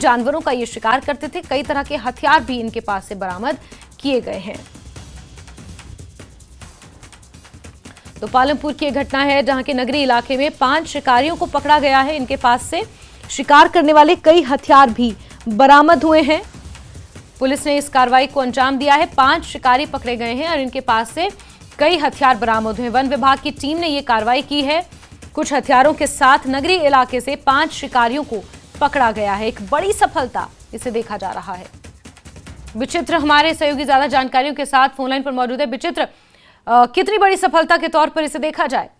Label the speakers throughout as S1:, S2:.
S1: जानवरों का ये शिकार करते थे। कई तरह के हथियार भी इनके पास से बरामद किए गए हैं। तो पालमपुर की घटना है जहां के नगरी इलाके में 5 शिकारियों को पकड़ा गया है। इनके पास से शिकार करने वाले कई हथियार भी बरामद हुए हैं। पुलिस ने इस कार्रवाई को अंजाम दिया है। 5 शिकारी पकड़े गए हैं और इनके पास से कई हथियार बरामद हुए। वन विभाग की टीम ने यह कार्रवाई की है। कुछ हथियारों के साथ नगरी इलाके से 5 शिकारियों को पकड़ा गया है। एक बड़ी सफलता इसे देखा जा रहा है। विचित्र हमारे सहयोगी ज्यादा जानकारियों के साथ फोनलाइन पर मौजूद है। विचित्र, कितनी बड़ी सफलता के तौर पर इसे देखा जाए?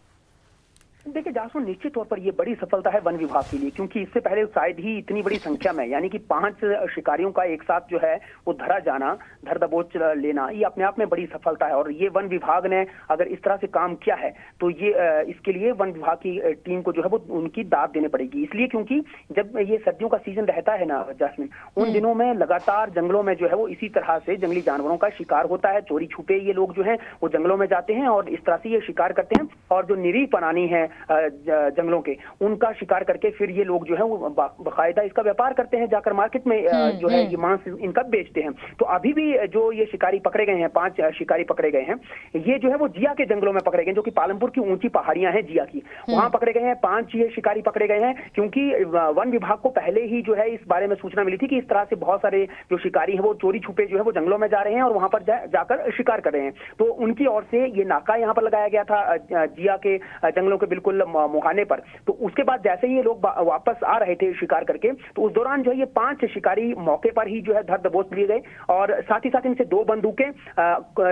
S2: देखिए जासू, निश्चित तौर पर यह बड़ी सफलता है वन विभाग के लिए, क्योंकि इससे पहले शायद ही इतनी बड़ी संख्या में यानी कि 5 शिकारियों का एक साथ जो है वो धरा जाना, धर दबोच लेना, ये अपने आप में बड़ी सफलता है। और ये वन विभाग ने अगर इस तरह से काम किया है तो ये इसके लिए वन विभाग की टीम को जो है वो उनकी दाद देनी पड़ेगी। इसलिए क्योंकि जब ये सर्दियों का सीजन रहता है ना जासमीन, उन दिनों में लगातार जंगलों में जो है वो इसी तरह से जंगली जानवरों का शिकार होता है। चोरी छुपे ये लोग जो है वो जंगलों में जाते हैं और इस तरह से ये शिकार करते हैं। और जो निरीह प्राणी है जंगलों के, उनका शिकार करके फिर ये लोग जो है वो बाकायदा इसका व्यापार करते हैं, जाकर मार्केट में जो है ये मांस इनका बेचते हैं। तो अभी भी जो ये शिकारी पकड़े गए हैं, 5 शिकारी पकड़े गए हैं, ये जो है वो जिया के जंगलों में पकड़े गए, जो कि पालमपुर की ऊंची पहाड़ियां हैं जिया की, वहां पकड़े गए हैं। 5 ये शिकारी पकड़े गए हैं क्योंकि वन विभाग को पहले ही जो है इस बारे में सूचना मिली थी कि इस तरह से बहुत सारे जो शिकारी है वो चोरी छुपे जो है वो जंगलों में जा रहे हैं और वहां पर जाकर शिकार कर रहे हैं। तो उनकी ओर से ये नाका यहाँ पर लगाया गया था जिया के जंगलों के बिल्कुल मुहाने पर। तो उसके बाद जैसे ही ये लोग वापस आ रहे थे शिकार करके, तो उस दौरान जो है ये 5 शिकारी मौके पर ही जो है धर दबोच लिए गए और साथ ही साथ इनसे 2 बंदूकें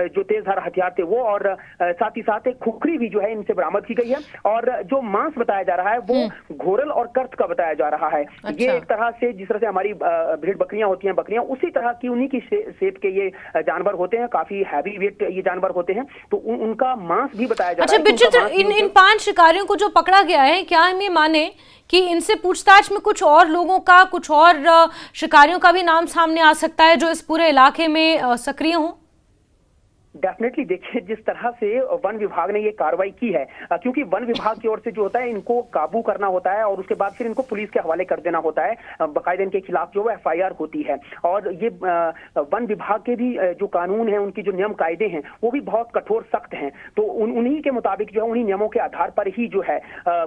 S2: जो तेजधार हथियार थे वो, और साथ ही साथ एक खुखरी भी जो है इनसे बरामद की गई है। और जो मांस बताया जा रहा है वो घोरल और कर्त का बताया जा रहा है। अच्छा। ये एक तरह से जिस तरह से हमारी भेड़ बकरियां होती हैं, बकरियां उसी तरह की उन्हीं की शेप के ये जानवर होते हैं, काफी हैवी वेट ये जानवर होते हैं। तो उनका मांस भी बताया जा रहा है।
S1: अच्छा, इन 5 शिकारियों को जो पकड़ा गया है, क्या हम ये माने कि इनसे पूछताछ में कुछ और लोगों का, कुछ और शिकारियों का भी नाम सामने आ सकता है जो इस पूरे इलाके में सक्रिय हों?
S2: डेफिनेटली देखिए, जिस तरह से वन विभाग ने ये कार्रवाई की है, क्योंकि वन विभाग की ओर से जो होता है इनको काबू करना होता है और उसके बाद फिर इनको पुलिस के हवाले कर देना होता है। बाकायदा इनके खिलाफ जो है FIR होती है। और ये वन विभाग के भी जो कानून है, उनकी जो नियम कायदे हैं वो भी बहुत कठोर सख्त हैं। तो उन्हीं के मुताबिक जो है, उन्हीं नियमों के आधार पर ही जो है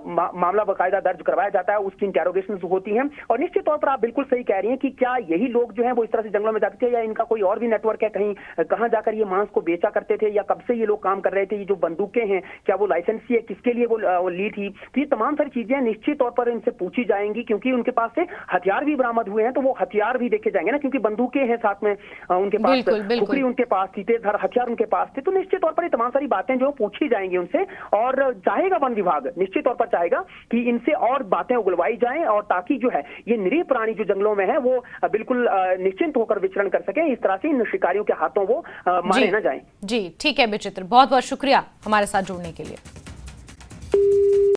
S2: मामला बाकायदा दर्ज करवाया जाता है, उसकी इंटेरोगेशन होती है। और निश्चित तौर पर आप बिल्कुल सही कह रही हैं कि क्या यही लोग जो है वो इस तरह से जंगलों में जाते थे या इनका कोई और भी नेटवर्क है, कहाँ जाकर ये मांस को बेचा करते थे या कब से ये लोग काम कर रहे थे। ये जो बंदूकें हैं क्या वो लाइसेंसी है, किसके लिए वो ली थी, तो ये तमाम सारी चीजें निश्चित तौर पर इनसे पूछी जाएंगी। क्योंकि उनके पास से हथियार भी बरामद हुए हैं, तो वो हथियार भी देखे जाएंगे ना, क्योंकि बंदूकें हैं साथ में उनके पास, खुखरी उनके पास थी, तेजधार हथियार उनके पास थे। तो निश्चित तौर पर ये तमाम सारी बातें जो पूछी जाएंगी उनसे, और चाहेगा वन विभाग निश्चित तौर पर चाहेगा कि इनसे और बातें उगलवाई जाएं, और ताकि जो है ये निरीह प्राणी जो जंगलों में है वो बिल्कुल निश्चिंत होकर विचरण कर सके। इस तरह से इन शिकारियों के हाथों वो मारे न जाएं।
S1: जी ठीक है विचित्र, बहुत बहुत शुक्रिया हमारे साथ जुड़ने के लिए।